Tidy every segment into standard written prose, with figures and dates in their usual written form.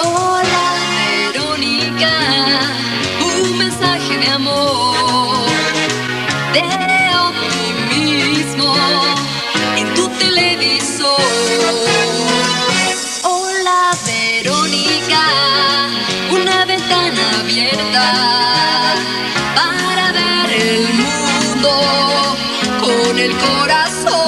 Hola, Verónica, un mensaje de amor, de optimismo en tu televisor. Hola, Verónica, una ventana abierta para ver el mundo con el corazón.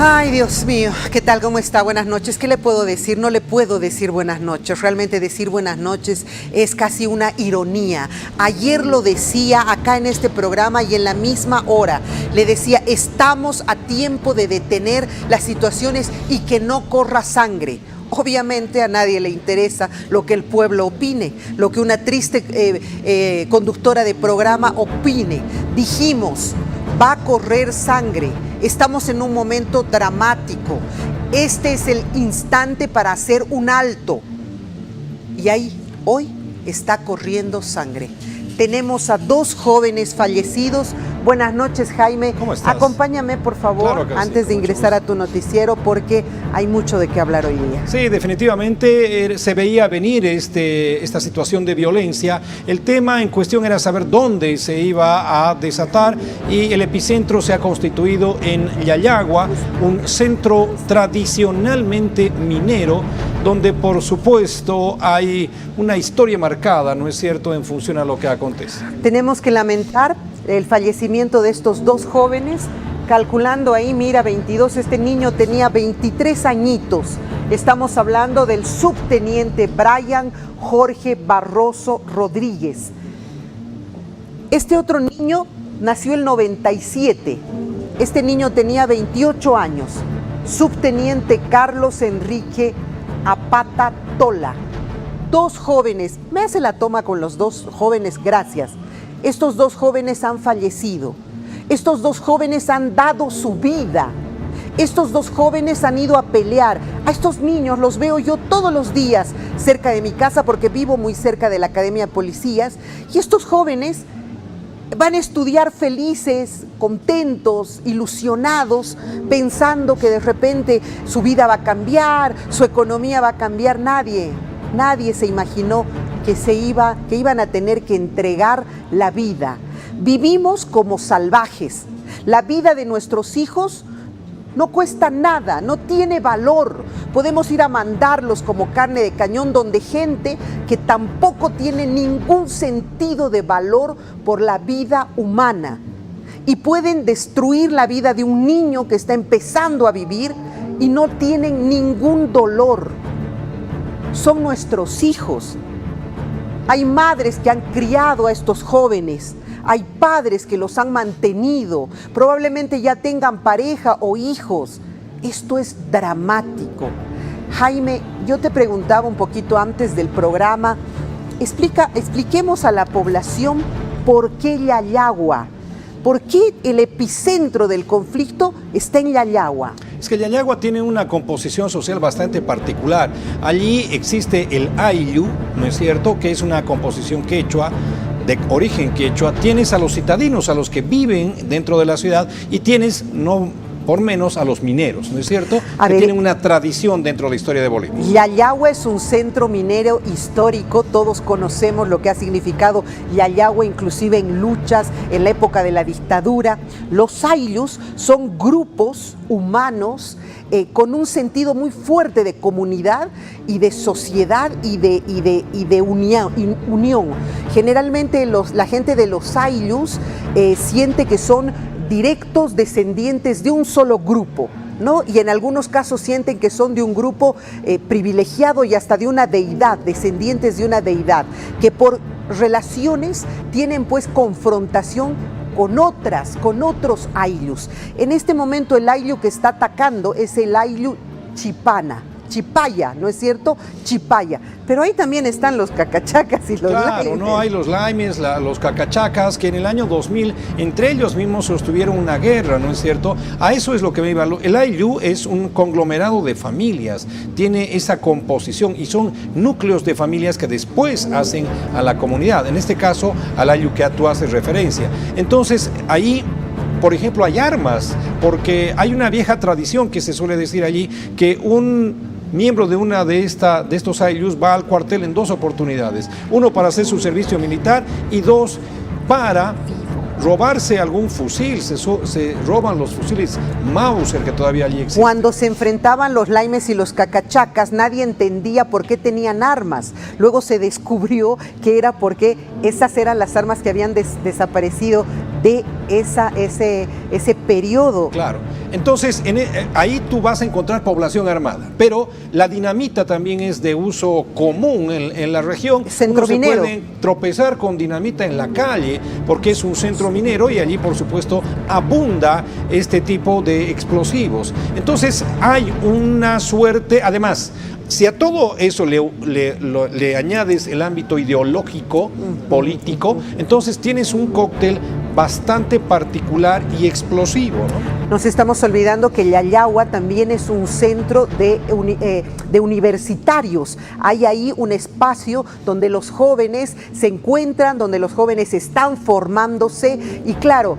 Ay, Dios mío, ¿qué tal? ¿Cómo está? Buenas noches. ¿Qué le puedo decir? No le puedo decir buenas noches. Realmente decir buenas noches es casi una ironía. Ayer lo decía acá en este programa y en la misma hora le decía, estamos a tiempo de detener las situaciones y que no corra sangre. Obviamente a nadie le interesa lo que el pueblo opine, lo que una triste conductora de programa opine. Dijimos, va a correr sangre. Estamos en un momento dramático. Este es el instante para hacer un alto. Y ahí, hoy, está corriendo sangre. Tenemos a 2 jóvenes fallecidos. Buenas noches, Jaime. ¿Cómo estás? Acompáñame, por favor, Claro que antes sí, de ingresar a tu noticiero, porque hay mucho de qué hablar hoy día. Sí, definitivamente se veía venir esta situación de violencia. El tema en cuestión era saber dónde se iba a desatar y el epicentro se ha constituido en Yayagua, un centro tradicionalmente minero, donde por supuesto hay una historia marcada, ¿no es cierto?, en función a lo que acontece. Tenemos que lamentar el fallecimiento de estos 2 jóvenes, calculando ahí, mira, 22, este niño tenía 23 añitos. Estamos hablando del subteniente Brian Jorge Barroso Rodríguez. Este otro niño nació el 97, este niño tenía 28 años, subteniente Carlos Enrique Apata Tola. 2 jóvenes, me hace la toma con los 2 jóvenes, gracias. Estos 2 jóvenes han fallecido, estos 2 jóvenes han dado su vida, estos 2 jóvenes han ido a pelear. A estos niños los veo yo todos los días cerca de mi casa porque vivo muy cerca de la Academia de Policías, y estos jóvenes van a estudiar felices, contentos, ilusionados, pensando que de repente su vida va a cambiar, su economía va a cambiar. Nadie se imaginó que iban a tener que entregar la vida. Vivimos como salvajes. La vida de nuestros hijos no cuesta nada, no tiene valor. Podemos ir a mandarlos como carne de cañón donde gente que tampoco tiene ningún sentido de valor por la vida humana. Y pueden destruir la vida de un niño que está empezando a vivir y no tienen ningún dolor. Son nuestros hijos. Hay madres que han criado a estos jóvenes, hay padres que los han mantenido, probablemente ya tengan pareja o hijos. Esto es dramático. Jaime, yo te preguntaba un poquito antes del programa, expliquemos a la población por qué Yayagua, por qué el epicentro del conflicto está en Yayagua. Es que Yayagua tiene una composición social bastante particular. Allí existe el ayllu, ¿no es cierto?, que es una composición quechua, de origen quechua. Tienes a los citadinos, a los que viven dentro de la ciudad, y tienes, no por menos, a los mineros, ¿no es cierto?, que tienen una tradición dentro de la historia de Bolivia. Yayagua es un centro minero histórico, todos conocemos lo que ha significado Yayagua, inclusive en luchas en la época de la dictadura. Los ayllus son grupos humanos con un sentido muy fuerte de comunidad y de sociedad y de unión. Generalmente la gente de los ayllus siente que son directos descendientes de un solo grupo, ¿no? Y en algunos casos sienten que son de un grupo privilegiado y hasta de una deidad, descendientes de una deidad, que por relaciones tienen pues confrontación con otros ayllus. En este momento el ayllu que está atacando es el ayllu Chipaya, ¿no es cierto? Chipaya. Pero ahí también están los cacachacas y los laimes. Claro, no hay los laimes, los cacachacas, que en el año 2000 entre ellos mismos sostuvieron una guerra, ¿no es cierto? A eso es lo que me iba. El ayllu es un conglomerado de familias, tiene esa composición y son núcleos de familias que después hacen a la comunidad. En este caso, al ayllu que tú haces referencia. Entonces, ahí, por ejemplo, hay armas, porque hay una vieja tradición que se suele decir allí, que un miembro de estos ayllus va al cuartel en 2 oportunidades. 1 para hacer su servicio militar y 2 para robarse algún fusil. Se roban los fusiles Mauser que todavía allí existen. Cuando se enfrentaban los laimes y los cacachacas, nadie entendía por qué tenían armas. Luego se descubrió que era porque esas eran las armas que habían desaparecido de ese periodo. Claro. Entonces, ahí tú vas a encontrar población armada, pero la dinamita también es de uso común en la región. Centro minero. Se puede tropezar con dinamita en la calle porque es un centro minero y allí, por supuesto, abunda este tipo de explosivos. Entonces, hay una suerte, además, si a todo eso le añades el ámbito ideológico, político, entonces tienes un cóctel bastante particular y explosivo, ¿no? Nos estamos olvidando que Yayagua también es un centro de universitarios. Hay ahí un espacio donde los jóvenes se encuentran, donde los jóvenes están formándose y claro,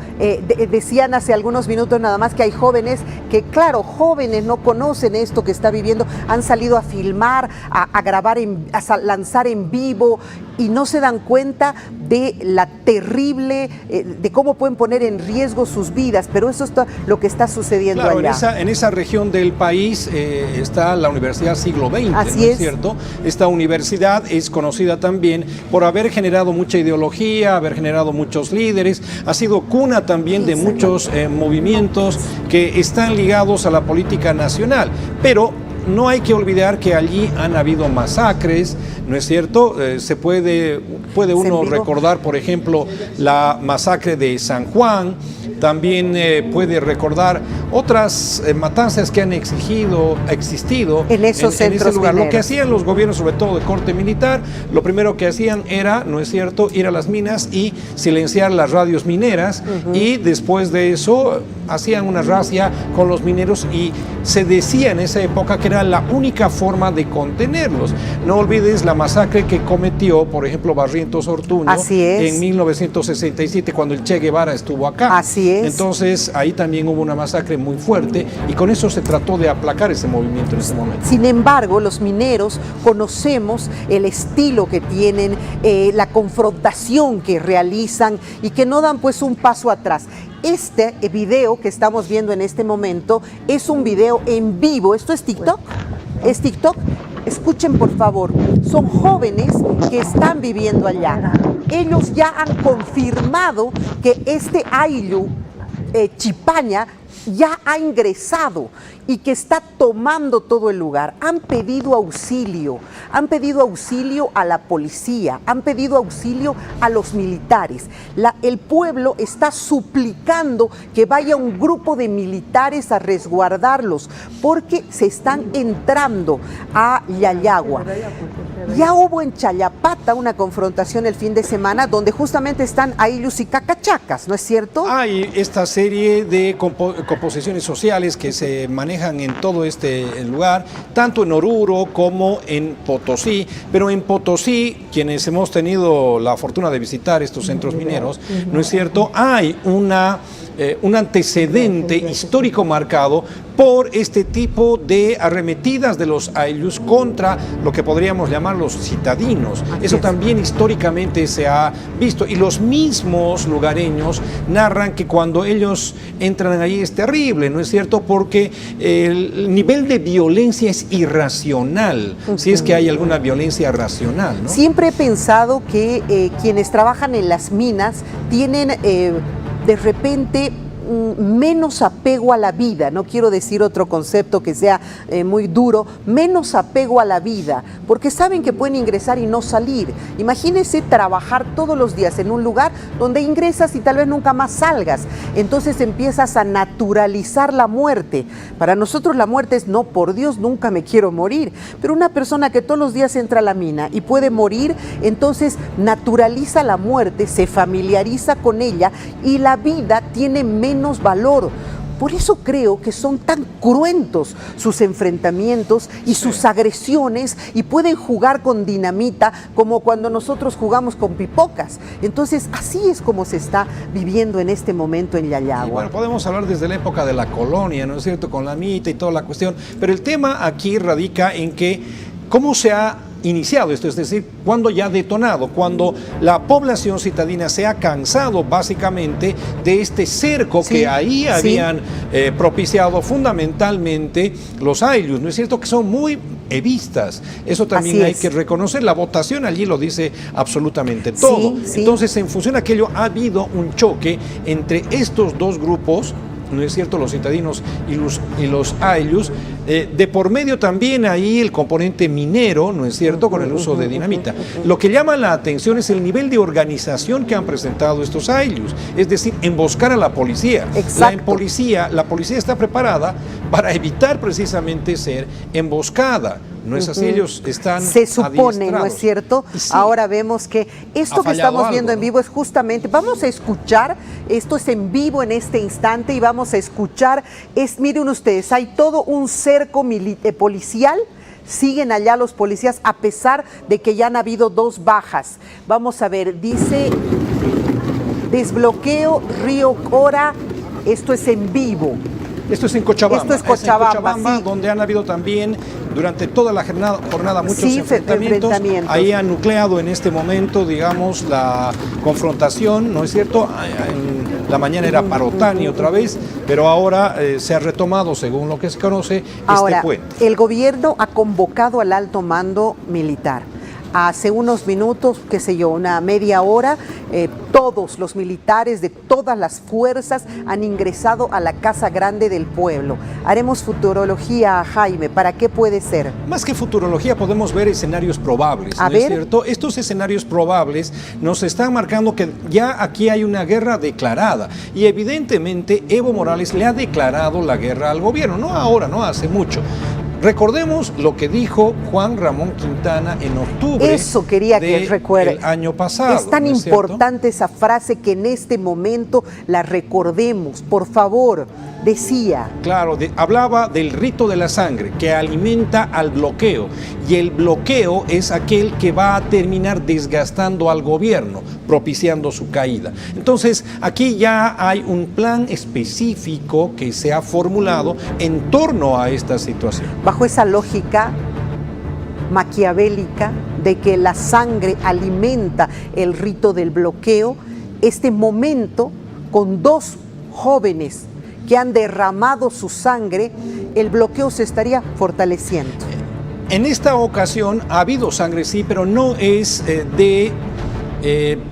decían hace algunos minutos nada más que hay jóvenes que, claro, jóvenes no conocen esto que está viviendo, han salido a filmar, a grabar, a lanzar en vivo y no se dan cuenta de la terrible, de cómo pueden poner en riesgo sus vidas, pero eso es lo que está sucediendo claro, allá. En esa región del país está la Universidad Siglo XX, Así ¿no es es cierto? Esta universidad es conocida también por haber generado mucha ideología, haber generado muchos líderes, ha sido cuna también de muchos movimientos que están ligados a la política nacional, pero no hay que olvidar que allí han habido masacres, ¿no es cierto? Puede uno recordar, por ejemplo, la masacre de San Juan, también puede recordar otras matanzas que han existido en esos centros ese lugar. mineros. Lo que hacían los gobiernos, sobre todo de corte militar, lo primero que hacían era, ¿no es cierto?, ir a las minas y silenciar las radios mineras, y después de eso hacían una racia con los mineros y se decía en esa época que era la única forma de contenerlos. No olvides la masacre que cometió, por ejemplo, Barrientos Ortuño en 1967, cuando el Che Guevara estuvo acá. Así es. Entonces, ahí también hubo una masacre muy fuerte y con eso se trató de aplacar ese movimiento en ese momento. Sin embargo, los mineros conocemos el estilo que tienen, la confrontación que realizan y que no dan pues un paso atrás. Este video que estamos viendo en este momento es un video en vivo. ¿Esto es TikTok? ¿Es TikTok? Escuchen por favor, son jóvenes que están viviendo allá. Ellos ya han confirmado que este ayllu Chipaya ya ha ingresado y que está tomando todo el lugar. Han pedido auxilio a la policía, han pedido auxilio a los militares. El pueblo está suplicando que vaya un grupo de militares a resguardarlos porque se están entrando a Yayagua. Ya hubo en Chayapata una confrontación el fin de semana donde justamente están Ayllus y Cacachacas, ¿no es cierto? Hay esta serie de composiciones sociales que se manejan en todo este lugar, tanto en Oruro como en Potosí, pero en Potosí, quienes hemos tenido la fortuna de visitar estos centros mineros, ¿no es cierto? Hay un antecedente histórico marcado por este tipo de arremetidas de los ayllus contra lo que podríamos llamar los citadinos. Eso también históricamente se ha visto, y los mismos lugareños narran que cuando ellos entran ahí es terrible, ¿no es cierto? Porque el nivel de violencia es irracional, si es que hay alguna violencia racional, ¿no? Siempre he pensado que quienes trabajan en las minas tienen de repente menos apego a la vida, no quiero decir otro concepto que sea muy duro, menos apego a la vida, porque saben que pueden ingresar y no salir. Imagínense trabajar todos los días en un lugar donde ingresas y tal vez nunca más salgas, entonces empiezas a naturalizar la muerte. Para nosotros la muerte es, no, por Dios, nunca me quiero morir, pero una persona que todos los días entra a la mina y puede morir, entonces naturaliza la muerte, se familiariza con ella y la vida tiene menos valor. Por eso creo que son tan cruentos sus enfrentamientos y sus agresiones, y pueden jugar con dinamita como cuando nosotros jugamos con pipocas. Entonces así es como se está viviendo en este momento en Yayagua. Bueno, podemos hablar desde la época de la colonia, ¿no es cierto?, con la mita y toda la cuestión, pero el tema aquí radica en que cómo se ha iniciado esto, es decir, cuando ya ha detonado, cuando la población citadina se ha cansado básicamente de este cerco que ahí habían propiciado fundamentalmente los ayllus, ¿no es cierto?, que son muy evistas. Eso también hay que reconocer, la votación allí lo dice absolutamente todo. Entonces, en función de aquello, ha habido un choque entre estos dos grupos, ¿no es cierto?, los citadinos y los ayllus, de por medio también ahí el componente minero, ¿no es cierto?, con el uso de dinamita. Lo que llama la atención es el nivel de organización que han presentado estos ayllus, es decir, emboscar a la policía. La policía está preparada para evitar precisamente ser emboscada. No es así, ellos están se supone, ¿no es cierto? Ahora vemos que esto que estamos viendo en vivo es justamente, vamos a escuchar, esto es en vivo en este instante y vamos a escuchar, miren ustedes, hay todo un cerco policial. Siguen allá los policías a pesar de que ya han habido 2 bajas. Vamos a ver, dice desbloqueo Río Cora, esto es en vivo. Esto es en Cochabamba. Esto es Cochabamba, donde han habido también durante toda la jornada muchos enfrentamientos. Ahí ha nucleado en este momento, digamos, la confrontación, ¿no es cierto? En la mañana era Parotani otra vez, pero ahora se ha retomado, según lo que se conoce, este puente. El gobierno ha convocado al alto mando militar. Hace unos minutos, qué sé yo, una media hora, todos los militares de todas las fuerzas han ingresado a la Casa Grande del Pueblo. Haremos futurología, Jaime, ¿para qué puede ser? Más que futurología, podemos ver escenarios probables, ¿no es cierto? Estos escenarios probables nos están marcando que ya aquí hay una guerra declarada, y evidentemente Evo Morales le ha declarado la guerra al gobierno, no ahora, no hace mucho. Recordemos lo que dijo Juan Ramón Quintana en octubre. Eso quería que recuerde. El año pasado. Es tan importante esa frase que en este momento la recordemos. Por favor, decía. Claro, hablaba del rito de la sangre que alimenta al bloqueo, y el bloqueo es aquel que va a terminar desgastando al gobierno, propiciando su caída. Entonces, aquí ya hay un plan específico que se ha formulado en torno a esta situación. Bajo esa lógica maquiavélica de que la sangre alimenta el rito del bloqueo, este momento, con 2 jóvenes que han derramado su sangre, el bloqueo se estaría fortaleciendo. En esta ocasión ha habido sangre, sí, pero no es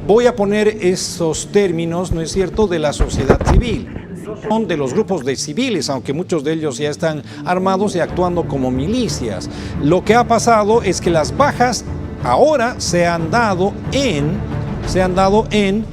voy a poner esos términos, ¿no es cierto?, de la sociedad civil. Son de los grupos de civiles, aunque muchos de ellos ya están armados y actuando como milicias. Lo que ha pasado es que las bajas ahora se han dado en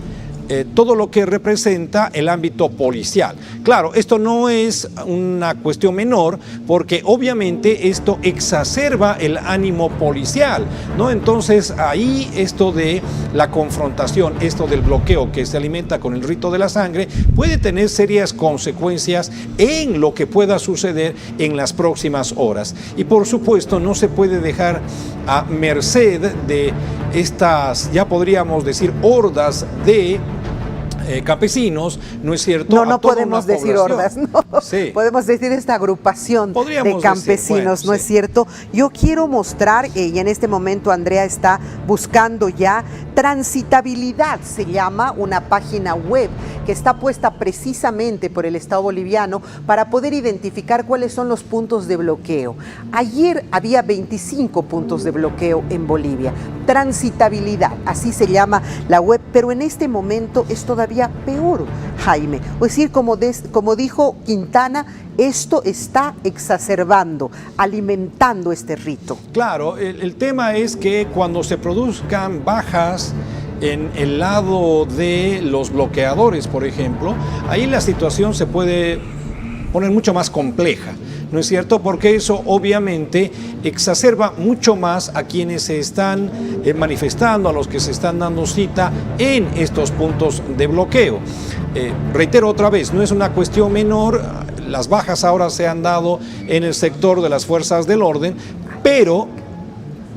todo lo que representa el ámbito policial. Claro, esto no es una cuestión menor porque obviamente esto exacerba el ánimo policial, ¿no? Entonces ahí esto de la confrontación, esto del bloqueo que se alimenta con el rito de la sangre puede tener serias consecuencias en lo que pueda suceder en las próximas horas. Y por supuesto no se puede dejar a merced de estas, ya podríamos decir, hordas de campesinos, ¿no es cierto? No podemos decir hordas, no. Sí. Podemos decir esta agrupación de campesinos, decir, bueno, ¿no es cierto? Yo quiero mostrar, y en este momento Andrea está buscando ya, Transitabilidad se llama una página web que está puesta precisamente por el Estado boliviano para poder identificar cuáles son los puntos de bloqueo. Ayer había 25 puntos de bloqueo en Bolivia. Transitabilidad, así se llama la web, pero en este momento es todavía peor, Jaime. Es decir, como dijo Quintana, esto está exacerbando, alimentando este rito. Claro, el tema es que cuando se produzcan bajas en el lado de los bloqueadores, por ejemplo, ahí la situación se puede poner mucho más compleja, ¿no es cierto? Porque eso obviamente exacerba mucho más a quienes se están manifestando, a los que se están dando cita en estos puntos de bloqueo. Reitero otra vez, no es una cuestión menor, las bajas ahora se han dado en el sector de las fuerzas del orden, pero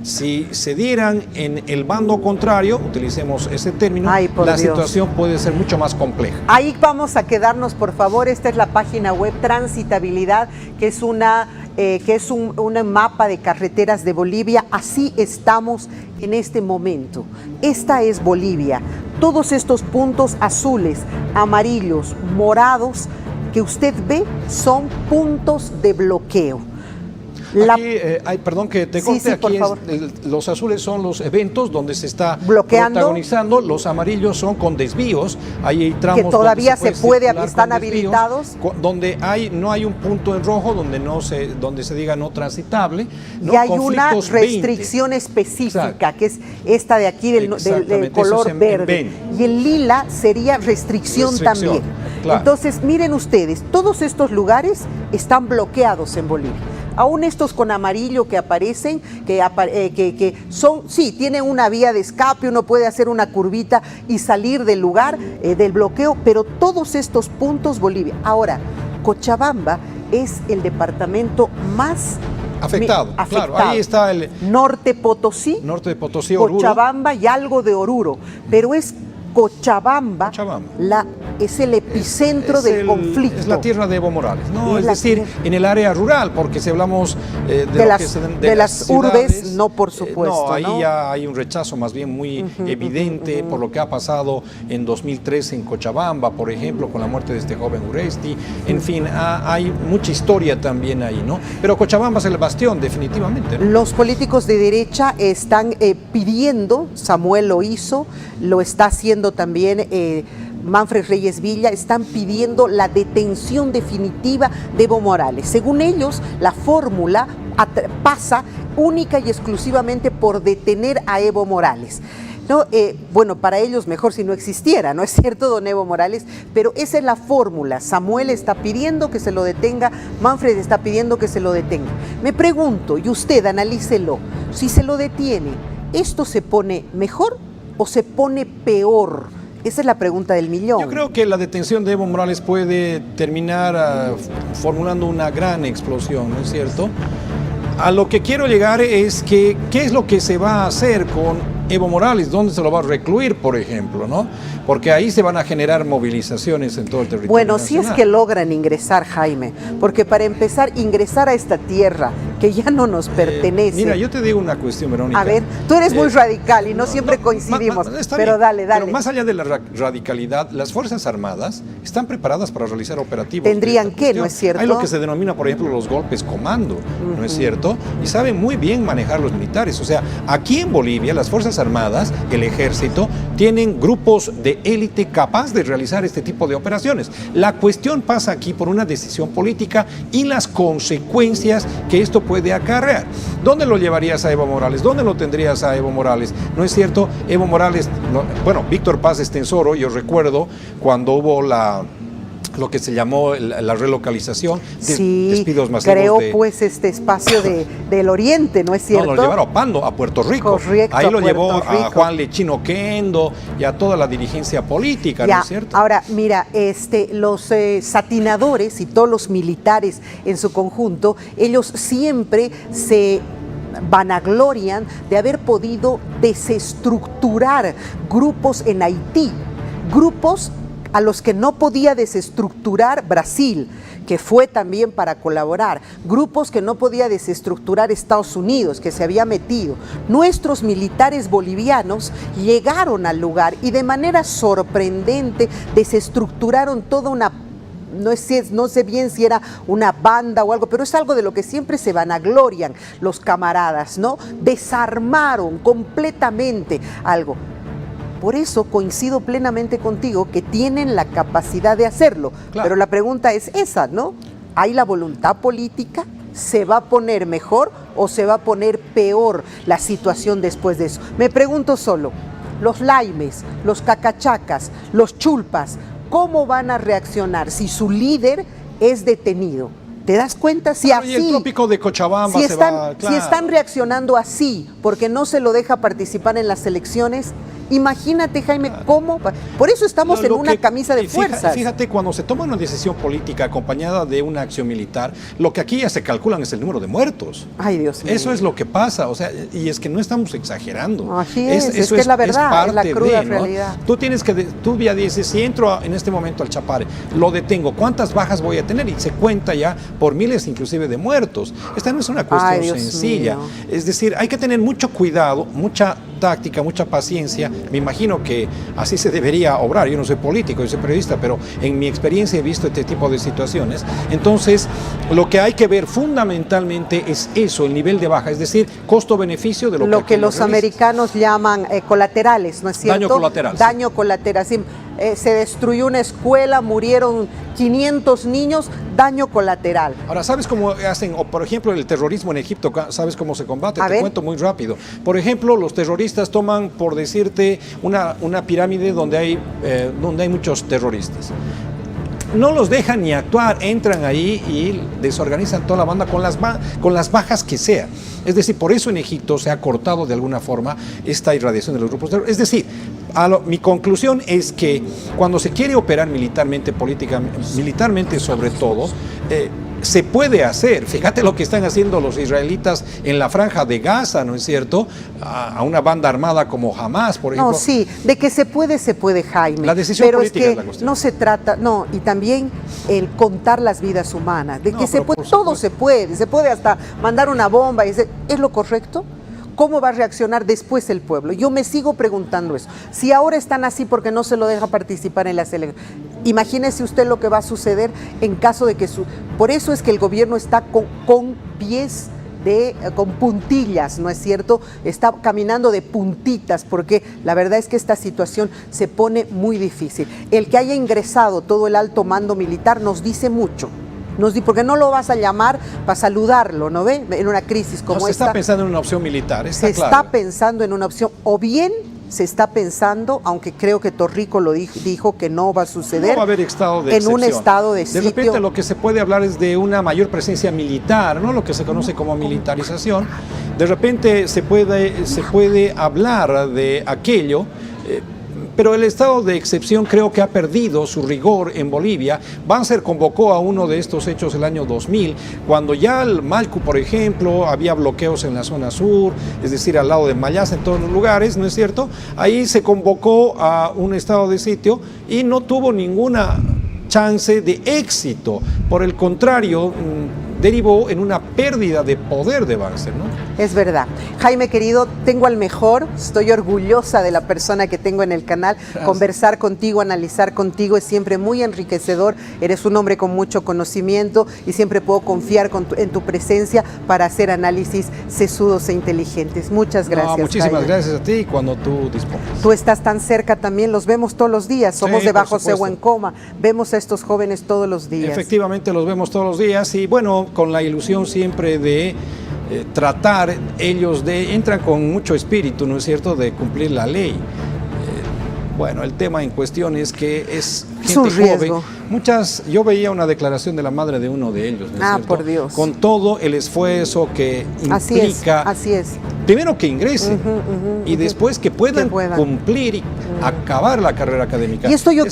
si se dieran en el bando contrario, utilicemos ese término, la situación puede ser mucho más compleja. Ahí vamos a quedarnos, por favor. Esta es la página web Transitabilidad, que es un mapa de carreteras de Bolivia. Así estamos en este momento. Esta es Bolivia. Todos estos puntos azules, amarillos, morados que usted ve son puntos de bloqueo. Aquí, perdón que te corte, aquí los azules son los eventos donde se está protagonizando, los amarillos son con desvíos, ahí hay tramos que todavía están habilitados, donde no hay un punto en rojo donde se diga no transitable, ¿no? Y hay una restricción 20 específica, que es esta de aquí del color verde, y el lila sería restricción también. Claro. Entonces, miren ustedes, todos estos lugares están bloqueados en Bolivia. Aún estos con amarillo que aparecen, que son, sí, tienen una vía de escape, uno puede hacer una curvita y salir del lugar del bloqueo, pero todos estos puntos Bolivia. Ahora, Cochabamba es el departamento más afectado. Claro, ahí está el Norte Potosí, Oruro, Cochabamba y algo de Oruro, pero es Cochabamba. Es el epicentro del conflicto. Es la tierra de Evo Morales, ¿no? Es decir, en el área rural, porque si hablamos de las urbes, no, por supuesto. No, ahí ya hay un rechazo más bien muy evidente por lo que ha pasado en 2003 en Cochabamba, por ejemplo, con la muerte de este joven Uresti. En fin, hay mucha historia también ahí, ¿no? Pero Cochabamba es el bastión, definitivamente, ¿no? Los políticos de derecha están pidiendo, Samuel lo hizo, lo está haciendo también Manfred Reyes Villa, están pidiendo la detención definitiva de Evo Morales. Según ellos, la fórmula pasa única y exclusivamente por detener a Evo Morales. ¿No? Bueno, para ellos mejor si no existiera, ¿no es cierto, don Evo Morales? Pero esa es la fórmula. Samuel está pidiendo que se lo detenga, Manfred está pidiendo que se lo detenga. Me pregunto, y usted analícelo, si se lo detiene, ¿esto se pone mejor o se pone peor? Esa es la pregunta del millón. Yo creo que la detención de Evo Morales puede terminar formulando una gran explosión, ¿no es cierto? A lo que quiero llegar es que, ¿qué es lo que se va a hacer con Evo Morales? ¿Dónde se lo va a recluir, por ejemplo, ¿no? Porque ahí se van a generar movilizaciones en todo el territorio Bueno, nacional. Si es que logran ingresar, Jaime, porque para empezar, ingresar a esta tierra que ya no nos pertenece. Mira, yo te digo una cuestión, Verónica. A ver, tú eres muy radical y no siempre coincidimos, pero dale. Pero más allá de la radicalidad, las Fuerzas Armadas están preparadas para realizar operativos. Tendrían que, ¿no es cierto? Hay lo que se denomina, por ejemplo, los golpes comando, ¿no es cierto? Y saben muy bien manejar los militares. O sea, aquí en Bolivia, las Fuerzas Armadas, el Ejército, tienen grupos de élite capaz de realizar este tipo de operaciones. La cuestión pasa aquí por una decisión política y las consecuencias que esto puede acarrear. ¿Dónde lo llevarías a Evo Morales? ¿Dónde lo tendrías a Evo Morales? ¿No es cierto? Evo Morales, bueno, Víctor Paz Estenssoro, yo recuerdo cuando hubo lo que se llamó la relocalización, despidos masivos. Creó pues este espacio del Oriente, ¿no es cierto? No, lo llevaron a Puerto Rico. Correcto, ahí lo llevó Puerto Rico. a Juan Lechino Kendo y a toda la dirigencia política, Ya, ¿no es cierto? Ahora, mira, los satinadores y todos los militares en su conjunto, ellos siempre se vanaglorian de haber podido desestructurar grupos en Haití, grupos a los que no podía desestructurar Brasil, que fue también para colaborar, grupos que no podía desestructurar Estados Unidos, que se había metido. Nuestros militares bolivianos llegaron al lugar y de manera sorprendente desestructuraron toda una... No sé bien si era una banda o algo, pero es algo de lo que siempre se vanaglorian los camaradas, ¿no? Desarmaron completamente algo. Por eso coincido plenamente contigo que tienen la capacidad de hacerlo. Claro. Pero la pregunta es esa, ¿no? ¿Hay la voluntad política? ¿Se va a poner mejor o se va a poner peor la situación después de eso? Me pregunto solo, los laimes, los cacachacas, los chulpas, ¿cómo van a reaccionar si su líder es detenido? ¿Te das cuenta? Si así, y el trópico de Cochabamba si se están, va, claro. Si están reaccionando así porque no se lo deja participar en las elecciones, imagínate, Jaime, cómo... Por eso estamos en una camisa de fuerzas. Fíjate, cuando se toma una decisión política acompañada de una acción militar, lo que aquí ya se calculan es el número de muertos. Ay, Dios mío. Eso es lo que pasa, o sea, y es que no estamos exagerando. Así es que es la verdad, es la cruda realidad. Tú ya dices, si entro en este momento al Chapare, lo detengo, ¿cuántas bajas voy a tener? Y se cuenta ya por miles inclusive de muertos. Esta no es una cuestión sencilla. Mío. Es decir, hay que tener mucho cuidado, mucha táctica, mucha paciencia. Me imagino que así se debería obrar. Yo no soy político, yo soy periodista, pero en mi experiencia he visto este tipo de situaciones. Entonces, lo que hay que ver fundamentalmente es eso, el nivel de baja, es decir, costo-beneficio de lo que los americanos llaman colaterales, ¿no es cierto? Daño colateral. Daño colateral. Sí. Se destruyó una escuela, murieron 500 niños, daño colateral. Ahora, ¿sabes cómo hacen? O, por ejemplo, el terrorismo en Egipto, ¿sabes cómo se combate? Te cuento muy rápido. Por ejemplo, los terroristas toman, por decirte, una pirámide donde hay muchos terroristas. No los dejan ni actuar, entran ahí y desorganizan toda la banda con las bajas que sea. Es decir, por eso en Egipto se ha cortado de alguna forma esta irradiación de los grupos terroristas. Es decir, mi conclusión es que cuando se quiere operar militarmente, militarmente sobre todo, se puede hacer. Fíjate lo que están haciendo los israelitas en la franja de Gaza, ¿no es cierto? A una banda armada como Hamas, por ejemplo. No, sí, de que se puede, Jaime. La decisión pero política es es la que cuestión. no se trata, no, y también el contar las vidas humanas, de que se puede, todo se puede hasta mandar una bomba, ¿es lo correcto? ¿Cómo va a reaccionar después el pueblo? Yo me sigo preguntando eso. Si ahora están así porque no se lo deja participar en las elecciones, imagínese usted lo que va a suceder en caso de que... Por eso es que el gobierno está con pies con puntillas, ¿no es cierto? Está caminando de puntitas porque la verdad es que esta situación se pone muy difícil. El que haya ingresado todo el alto mando militar nos dice mucho. Porque no lo vas a llamar para saludarlo, ¿no ve? En una crisis como esta. Se está pensando en una opción militar, está claro. Se está pensando en una opción, o bien se está pensando, aunque creo que Torrico lo dijo que no va a suceder. No va a haber estado de excepción. En un estado de sitio. De repente lo que se puede hablar es de una mayor presencia militar, ¿no? Lo que se conoce como militarización. De repente se puede hablar de aquello. Pero el estado de excepción creo que ha perdido su rigor en Bolivia. Banzer convocó a uno de estos hechos el año 2000, cuando ya el Malcu, por ejemplo, había bloqueos en la zona sur, es decir, al lado de Mayas, en todos los lugares, ¿no es cierto? Ahí se convocó a un estado de sitio y no tuvo ninguna chance de éxito. Por el contrario, derivó en una pérdida de poder de Banzer, ¿no? Es verdad. Jaime, querido, tengo al mejor, estoy orgullosa de la persona que tengo en el canal. Gracias. Conversar contigo, analizar contigo es siempre muy enriquecedor. Eres un hombre con mucho conocimiento y siempre puedo confiar en tu presencia para hacer análisis sesudos e inteligentes. Muchas gracias. Muchísimas Jaime. gracias a ti cuando tú dispongas. Tú estás tan cerca también, los vemos todos los días. Somos de Bajo Cegua en Coma, vemos a estos jóvenes todos los días. Efectivamente, los vemos todos los días y bueno, con la ilusión siempre de tratar, ellos entran con mucho espíritu, ¿no es cierto?, de cumplir la ley. Bueno, el tema en cuestión es que es gente un riesgo. Joven. Yo veía una declaración de la madre de uno de ellos, ¿no es cierto? Por Dios. Con todo el esfuerzo que implica. Así es. Primero que ingresen y después que puedan cumplir y acabar la carrera académica. Y esto yo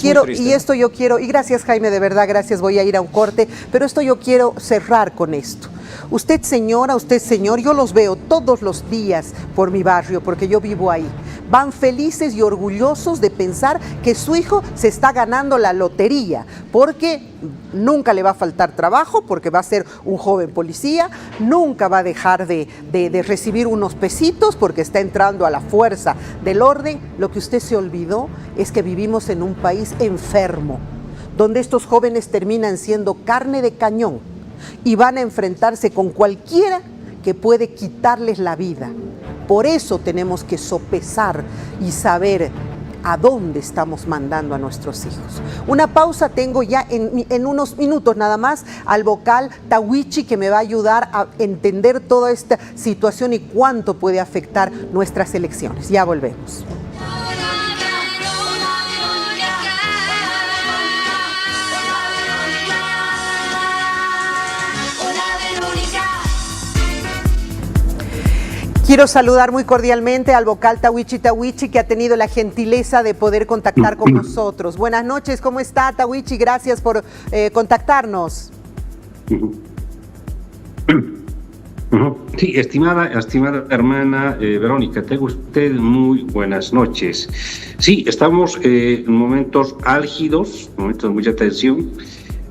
quiero, y gracias Jaime, de verdad, gracias, voy a ir a un corte, pero esto yo quiero cerrar con esto. Usted señora, usted señor, yo los veo todos los días por mi barrio, porque yo vivo ahí. Van felices y orgullosos de pensar que su hijo se está ganando la lotería, porque nunca le va a faltar trabajo, porque va a ser un joven policía, nunca va a dejar de recibir unos pesitos porque está entrando a la fuerza del orden. Lo que usted se olvidó es que vivimos en un país enfermo, donde estos jóvenes terminan siendo carne de cañón y van a enfrentarse con cualquiera que puede quitarles la vida. Por eso tenemos que sopesar y saber a dónde estamos mandando a nuestros hijos. Una pausa, tengo ya en unos minutos nada más al vocal Tawichi, que me va a ayudar a entender toda esta situación y cuánto puede afectar nuestras elecciones. Ya volvemos. Quiero saludar muy cordialmente al vocal Tawichi, que ha tenido la gentileza de poder contactar con nosotros. Buenas noches, ¿cómo está Tawichi? Gracias por contactarnos. Sí, estimada hermana Verónica, tenga usted muy buenas noches. Sí, estamos en momentos álgidos, momentos de mucha tensión.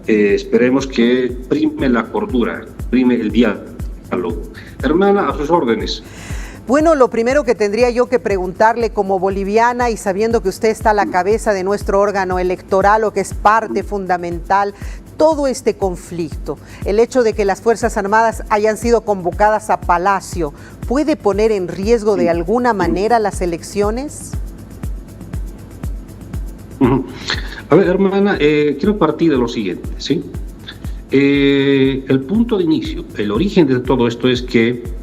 Esperemos que prime la cordura, prime el diálogo. Hermana, a sus órdenes. Bueno, lo primero que tendría yo que preguntarle como boliviana y sabiendo que usted está a la cabeza de nuestro órgano electoral, o que es parte fundamental, todo este conflicto, el hecho de que las Fuerzas Armadas hayan sido convocadas a Palacio, ¿puede poner en riesgo de alguna manera las elecciones? A ver, hermana, quiero partir de lo siguiente, ¿sí? El punto de inicio, el origen de todo esto es que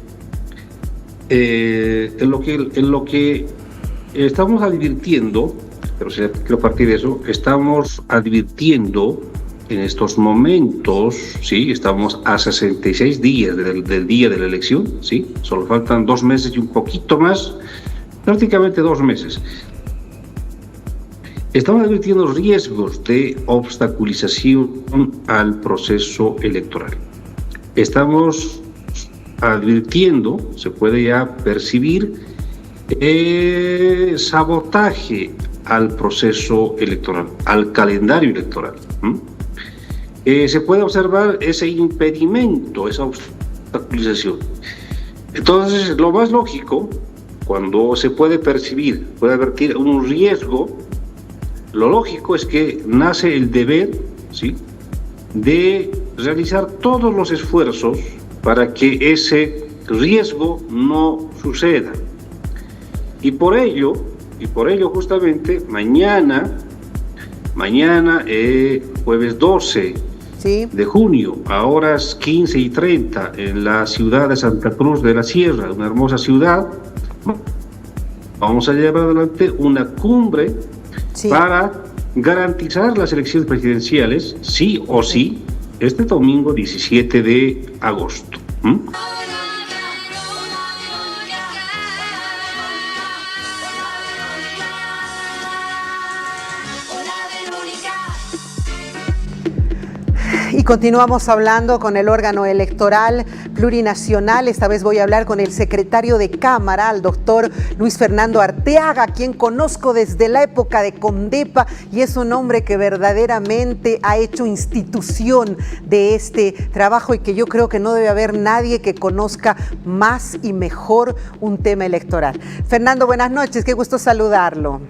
en lo que estamos advirtiendo, pero quiero partir de eso, estamos advirtiendo en estos momentos, ¿sí? Estamos a 66 días del día de la elección, ¿sí? Solo faltan 2 meses y un poquito más, prácticamente 2 meses. Estamos advirtiendo riesgos de obstaculización al proceso electoral. Estamos advirtiendo, se puede ya percibir, sabotaje al proceso electoral, al calendario electoral. Se puede observar ese impedimento, esa obstaculización. Entonces, lo más lógico, cuando se puede percibir, puede advertir un riesgo, lo lógico es que nace el deber, ¿sí?, de realizar todos los esfuerzos para que ese riesgo no suceda. Y por ello justamente mañana, jueves 12 de junio, a horas 15:30, en la ciudad de Santa Cruz de la Sierra, una hermosa ciudad, vamos a llevar adelante una cumbre para garantizar las elecciones presidenciales, sí o sí, este domingo 17 de agosto. Y continuamos hablando con el órgano electoral plurinacional. Esta vez voy a hablar con el secretario de Cámara, al doctor Luis Fernando Arteaga, quien conozco desde la época de Condepa y es un hombre que verdaderamente ha hecho institución de este trabajo y que yo creo que no debe haber nadie que conozca más y mejor un tema electoral. Fernando, buenas noches, qué gusto saludarlo.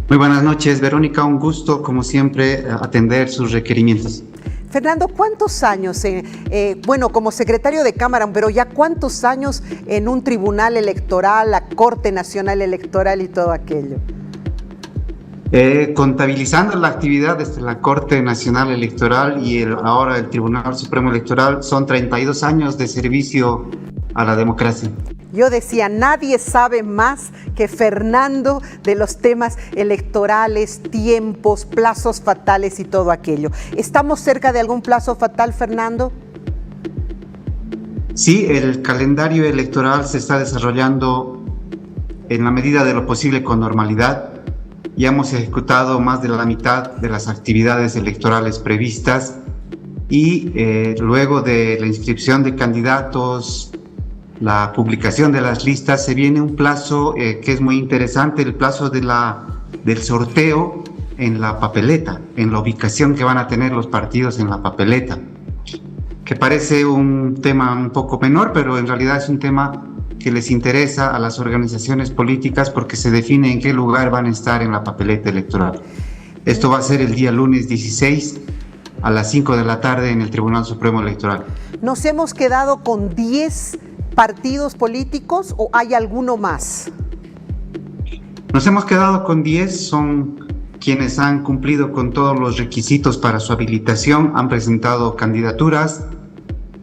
Muy buenas noches, Verónica, un gusto, como siempre, atender sus requerimientos. Fernando, ¿cuántos años, como secretario de Cámara, pero ya cuántos años en un tribunal electoral, la Corte Nacional Electoral y todo aquello? Contabilizando la actividad desde la Corte Nacional Electoral y ahora el Tribunal Supremo Electoral, son 32 años de servicio a la democracia. Yo decía, nadie sabe más que Fernando de los temas electorales, tiempos, plazos fatales y todo aquello. ¿Estamos cerca de algún plazo fatal, Fernando? Sí, el calendario electoral se está desarrollando en la medida de lo posible con normalidad. Ya hemos ejecutado más de la mitad de las actividades electorales previstas y luego de la inscripción de candidatos, la publicación de las listas, se viene un plazo que es muy interesante, el plazo del sorteo en la papeleta, en la ubicación que van a tener los partidos en la papeleta, que parece un tema un poco menor, pero en realidad es un tema que les interesa a las organizaciones políticas porque se define en qué lugar van a estar en la papeleta electoral. Esto va a ser el día lunes 16 a las 5 de la tarde en el Tribunal Supremo Electoral. ¿Nos hemos quedado con 10 partidos políticos o hay alguno más? Nos hemos quedado con 10, son quienes han cumplido con todos los requisitos para su habilitación, han presentado candidaturas,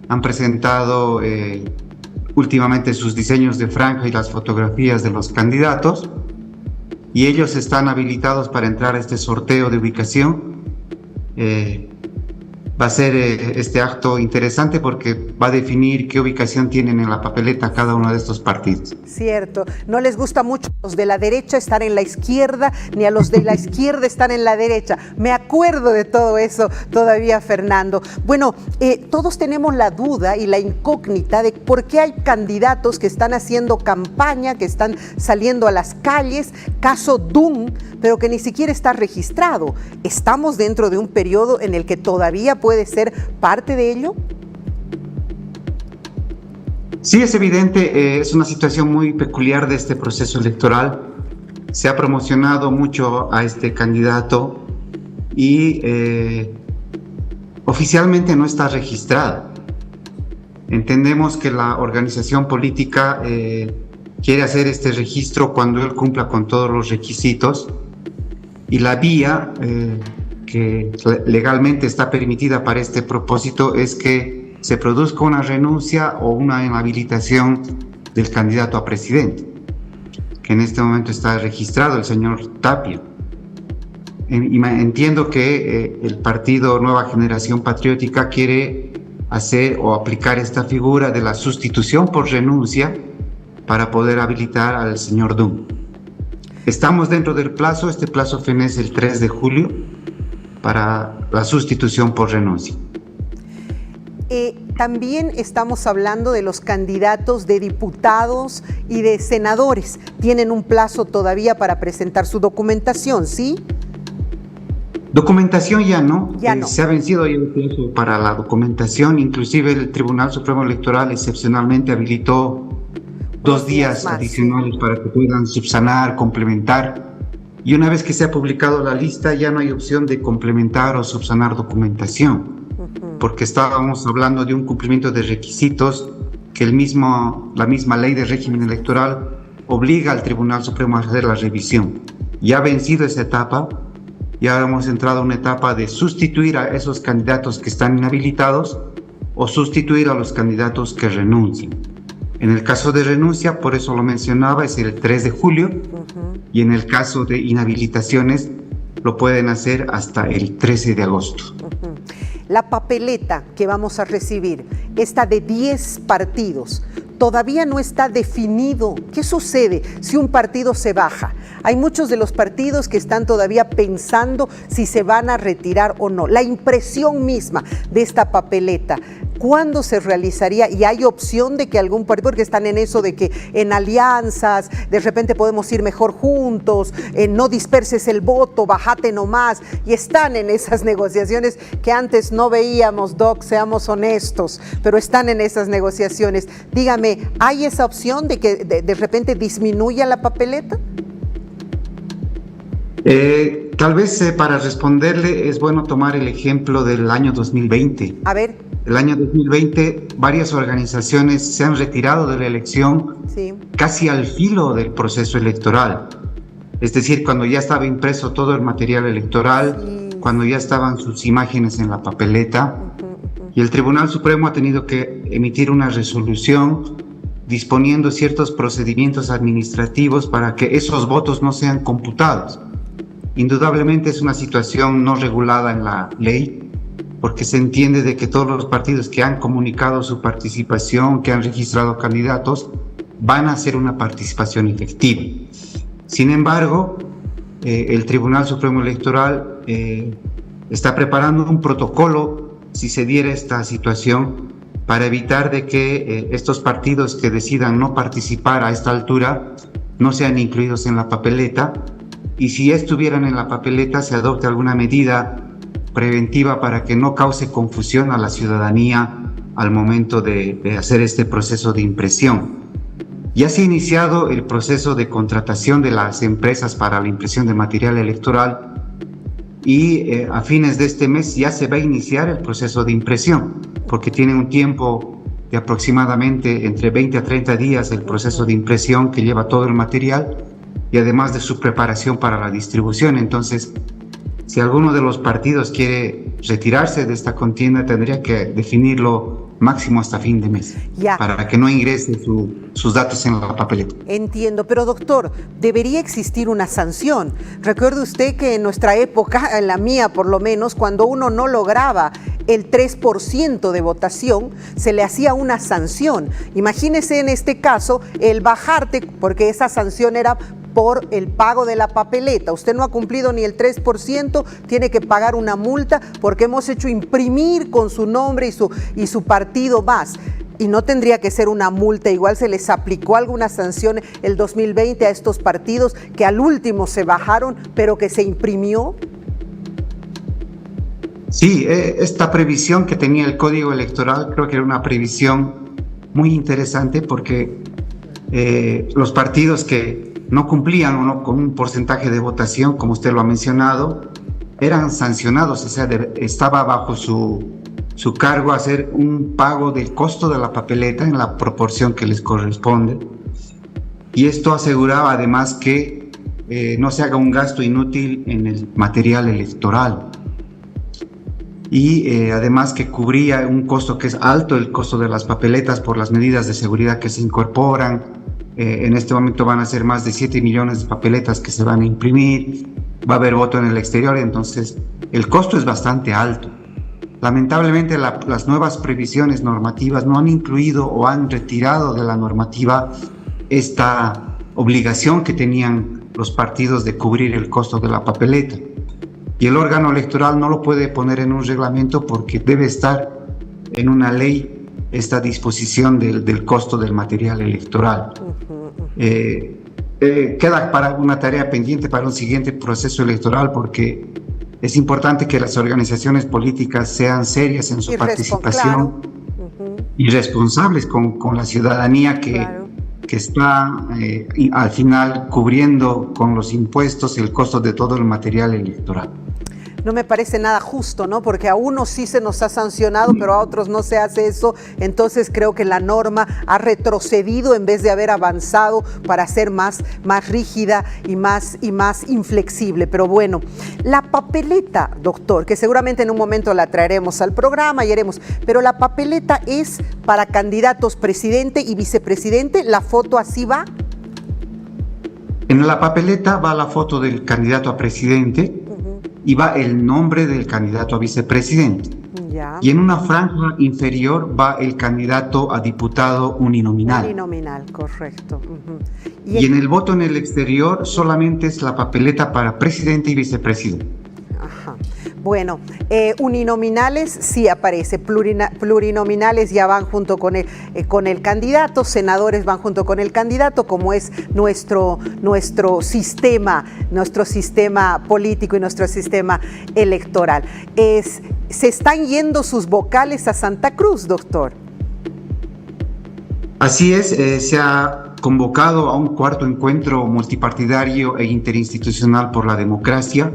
han presentado últimamente sus diseños de franja y las fotografías de los candidatos y ellos están habilitados para entrar a este sorteo de ubicación. Va a ser este acto interesante porque va a definir qué ubicación tienen en la papeleta cada uno de estos partidos. Cierto, no les gusta mucho a los de la derecha estar en la izquierda, ni a los de la izquierda estar en la derecha. Me acuerdo de todo eso todavía, Fernando. Bueno, todos tenemos la duda y la incógnita de por qué hay candidatos que están haciendo campaña, que están saliendo a las calles, caso Dun, pero que ni siquiera está registrado. ¿Estamos dentro de un periodo en el que todavía puede ser parte de ello? Sí, es evidente, es una situación muy peculiar de este proceso electoral. Se ha promocionado mucho a este candidato y oficialmente no está registrado. Entendemos que la organización política quiere hacer este registro cuando él cumpla con todos los requisitos y la vía que legalmente está permitida para este propósito es que se produzca una renuncia o una inhabilitación del candidato a presidente, que en este momento está registrado, el señor Tapia. Entiendo que el partido Nueva Generación Patriótica quiere hacer o aplicar esta figura de la sustitución por renuncia para poder habilitar al señor Dun. Estamos dentro del plazo, este plazo fenece el 3 de julio para la sustitución por renuncia. También estamos hablando de los candidatos de diputados y de senadores. Tienen un plazo todavía para presentar su documentación, ¿sí? Documentación ya no. No. Se ha vencido ya el plazo para la documentación. Inclusive el Tribunal Supremo Electoral excepcionalmente habilitó 2 días más, adicionales, sí, para que puedan subsanar, complementar. Y una vez que se ha publicado la lista, ya no hay opción de complementar o subsanar documentación, porque estábamos hablando de un cumplimiento de requisitos que la misma ley de régimen electoral obliga al Tribunal Supremo a hacer la revisión. Ya ha vencido esa etapa, ya hemos entrado a una etapa de sustituir a esos candidatos que están inhabilitados o sustituir a los candidatos que renuncien. En el caso de renuncia, por eso lo mencionaba, es el 3 de julio, y en el caso de inhabilitaciones lo pueden hacer hasta el 13 de agosto. La papeleta que vamos a recibir, esta de 10 partidos, todavía no está definido. ¿Qué sucede si un partido se baja? Hay muchos de los partidos que están todavía pensando si se van a retirar o no. La impresión misma de esta papeleta, ¿cuándo se realizaría? Y hay opción de que algún partido, porque están en eso de que en alianzas, de repente podemos ir mejor juntos, no disperses el voto, bájate nomás, y están en esas negociaciones que antes no veíamos, Doc, seamos honestos, pero están en esas negociaciones. Dígame, ¿hay esa opción de que de repente disminuya la papeleta? Tal vez para responderle es bueno tomar el ejemplo del año 2020. A ver. El año 2020 varias organizaciones se han retirado de la elección casi al filo del proceso electoral. Es decir, cuando ya estaba impreso todo el material electoral, cuando ya estaban sus imágenes en la papeleta, y el Tribunal Supremo ha tenido que emitir una resolución disponiendo ciertos procedimientos administrativos para que esos votos no sean computados. Indudablemente es una situación no regulada en la ley, porque se entiende de que todos los partidos que han comunicado su participación, que han registrado candidatos, van a hacer una participación efectiva. Sin embargo, el Tribunal Supremo Electoral está preparando un protocolo si se diera esta situación para evitar de que estos partidos que decidan no participar a esta altura no sean incluidos en la papeleta, y si estuvieran en la papeleta se adopte alguna medida preventiva para que no cause confusión a la ciudadanía al momento de hacer este proceso de impresión. Ya se ha iniciado el proceso de contratación de las empresas para la impresión de material electoral y a fines de este mes ya se va a iniciar el proceso de impresión, porque tiene un tiempo de aproximadamente entre 20 a 30 días el proceso de impresión que lleva todo el material y además de su preparación para la distribución. Entonces, si alguno de los partidos quiere retirarse de esta contienda, tendría que definirlo máximo hasta fin de mes, para que no ingrese sus datos en la papeleta. Entiendo, pero doctor, debería existir una sanción. Recuerde usted que en nuestra época, en la mía por lo menos, cuando uno no lograba el 3% de votación, se le hacía una sanción. Imagínese en este caso el bajarte, porque esa sanción era por el pago de la papeleta. Usted no ha cumplido ni el 3%, tiene que pagar una multa porque hemos hecho imprimir con su nombre y su partido más. Y no tendría que ser una multa, igual se les aplicó alguna sanción el 2020 a estos partidos que al último se bajaron, pero que se imprimió. Sí, esta previsión que tenía el Código Electoral creo que era una previsión muy interesante porque los partidos que no cumplían o no con un porcentaje de votación, como usted lo ha mencionado, eran sancionados, o sea, estaba bajo su cargo hacer un pago del costo de la papeleta en la proporción que les corresponde. Y esto aseguraba además que no se haga un gasto inútil en el material electoral. Y además que cubría un costo que es alto, el costo de las papeletas por las medidas de seguridad que se incorporan. En este momento van a ser más de 7 millones de papeletas que se van a imprimir, va a haber voto en el exterior, entonces el costo es bastante alto. Lamentablemente las nuevas previsiones normativas no han incluido o han retirado de la normativa esta obligación que tenían los partidos de cubrir el costo de la papeleta. Y el órgano electoral no lo puede poner en un reglamento porque debe estar en una ley esta disposición del costo del material electoral. Queda para una tarea pendiente para un siguiente proceso electoral porque es importante que las organizaciones políticas sean serias en su participación y responsables con la ciudadanía que está al final cubriendo con los impuestos el costo de todo el material electoral. No me parece nada justo, ¿no? Porque a unos sí se nos ha sancionado, pero a otros no se hace eso. Entonces creo que la norma ha retrocedido en vez de haber avanzado para ser más rígida y más inflexible. Pero bueno, la papeleta, doctor, que seguramente en un momento la traeremos al programa y haremos, pero la papeleta es para candidatos presidente y vicepresidente. ¿La foto así va? En la papeleta va la foto del candidato a presidente y va el nombre del candidato a vicepresidente. Ya. Y en una franja inferior va el candidato a diputado uninominal. Uninominal, correcto. Y en el voto en el exterior solamente es la papeleta para presidente y vicepresidente. Ajá. Bueno, uninominales sí aparece, plurinominales ya van junto con el candidato, senadores van junto con el candidato, como es nuestro sistema político y nuestro sistema electoral. ¿Se están yendo sus vocales a Santa Cruz, doctor? Así es, se ha convocado a un cuarto encuentro multipartidario e interinstitucional por la democracia.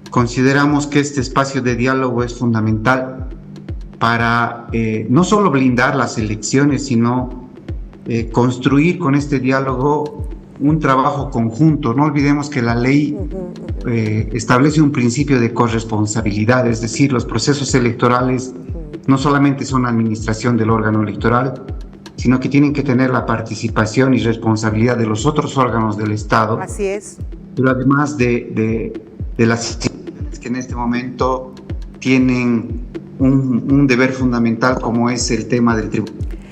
Consideramos que este espacio de diálogo es fundamental para no solo blindar las elecciones, sino construir con este diálogo un trabajo conjunto. No olvidemos que la ley establece un principio de corresponsabilidad, es decir, los procesos electorales no solamente son administración del órgano electoral, sino que tienen que tener la participación y responsabilidad de los otros órganos del Estado. Así es. Pero además de las instituciones que en este momento tienen un deber fundamental, como es el tema del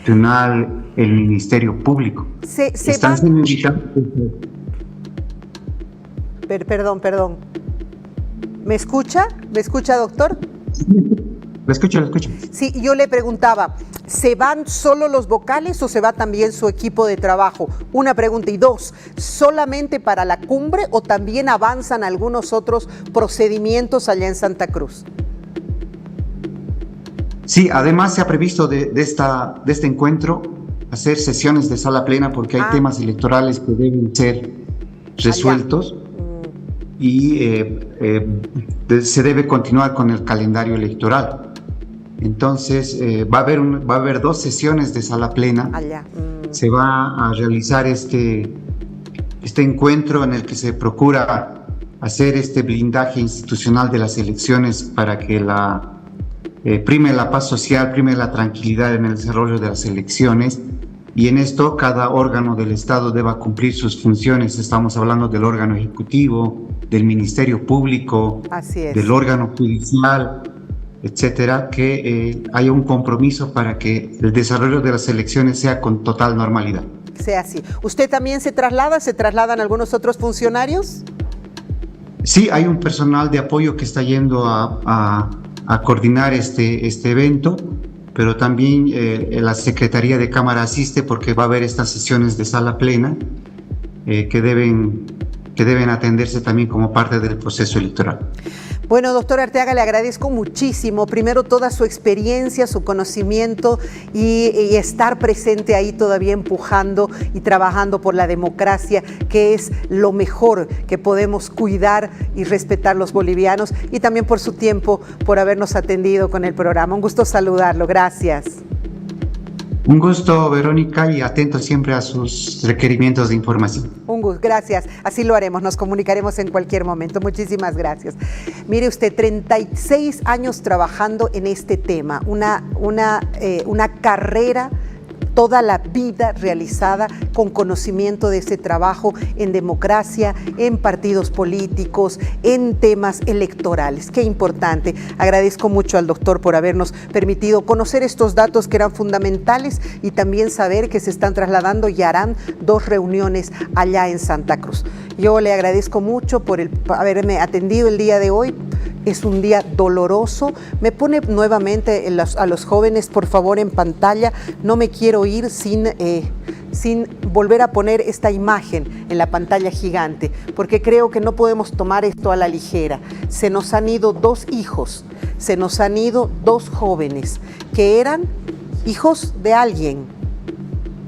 Tribunal, el Ministerio Público. Están siendo invitados. Perdón. ¿Me escucha? ¿Me escucha, doctor? Lo escucho. Sí, yo le preguntaba, ¿se van solo los vocales o se va también su equipo de trabajo? Una pregunta. Y dos, ¿solamente para la cumbre o también avanzan algunos otros procedimientos allá en Santa Cruz? Sí, además se ha previsto de este encuentro hacer sesiones de sala plena porque hay temas electorales que deben ser resueltos y se debe continuar con el calendario electoral. Entonces va a haber 2 sesiones de sala plena. Se va a realizar este encuentro en el que se procura hacer este blindaje institucional de las elecciones para que prime la paz social, prime la tranquilidad en el desarrollo de las elecciones, y en esto cada órgano del Estado deba cumplir sus funciones. Estamos hablando del órgano ejecutivo, del Ministerio Público, del órgano judicial, etcétera, que haya un compromiso para que el desarrollo de las elecciones sea con total normalidad. Sea así. ¿Usted también se traslada? ¿Se trasladan algunos otros funcionarios? Sí, hay un personal de apoyo que está yendo a coordinar este evento, pero también la Secretaría de Cámara asiste porque va a haber estas sesiones de sala plena que deben atenderse también como parte del proceso electoral. Bueno, doctor Arteaga, le agradezco muchísimo, primero toda su experiencia, su conocimiento y estar presente ahí todavía empujando y trabajando por la democracia, que es lo mejor que podemos cuidar y respetar los bolivianos, y también por su tiempo, por habernos atendido con el programa. Un gusto saludarlo, gracias. Un gusto, Verónica, y atento siempre a sus requerimientos de información. Un gusto, gracias. Así lo haremos, nos comunicaremos en cualquier momento. Muchísimas gracias. Mire usted, 36 años trabajando en este tema, una carrera, toda la vida realizada con conocimiento de ese trabajo en democracia, en partidos políticos, en temas electorales. Qué importante. Agradezco mucho al doctor por habernos permitido conocer estos datos que eran fundamentales y también saber que se están trasladando y harán 2 reuniones allá en Santa Cruz. Yo le agradezco mucho por haberme atendido el día de hoy. Es un día doloroso. Me pone nuevamente a los jóvenes, por favor, en pantalla. No me quiero ir sin volver a poner esta imagen en la pantalla gigante, porque creo que no podemos tomar esto a la ligera. Se nos han ido 2 hijos, se nos han ido 2 jóvenes que eran hijos de alguien,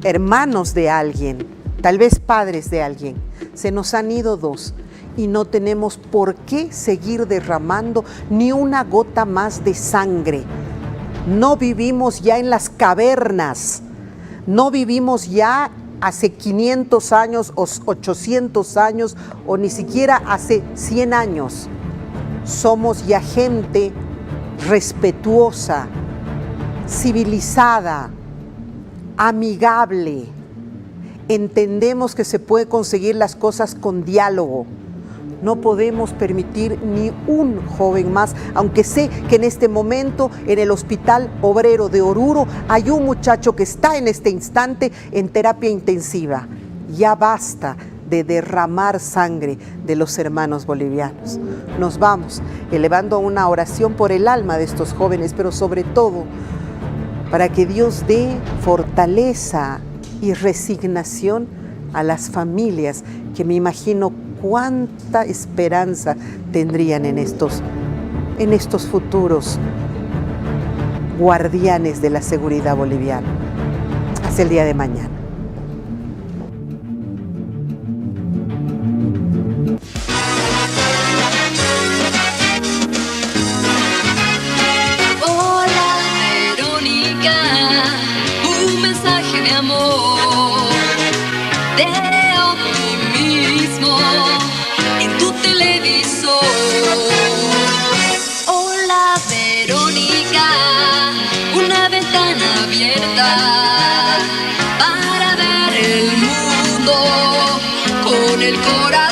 hermanos de alguien, tal vez padres de alguien. Se nos han ido 2. Y no tenemos por qué seguir derramando ni una gota más de sangre. No vivimos ya en las cavernas, no vivimos ya hace 500 años o 800 años o ni siquiera hace 100 años. Somos ya gente respetuosa, civilizada, amigable. Entendemos que se puede conseguir las cosas con diálogo, No podemos permitir ni un joven más, aunque sé que en este momento en el Hospital Obrero de Oruro hay un muchacho que está en este instante en terapia intensiva. Ya basta de derramar sangre de los hermanos bolivianos. Nos vamos elevando una oración por el alma de estos jóvenes, pero sobre todo para que Dios dé fortaleza y resignación a las familias que me imagino cuánta esperanza tendrían en estos futuros guardianes de la seguridad boliviana. Hasta el día de mañana. Hola Verónica, un mensaje de amor, de optimismo en tu televisor. Hola Verónica, una ventana abierta para ver el mundo con el corazón.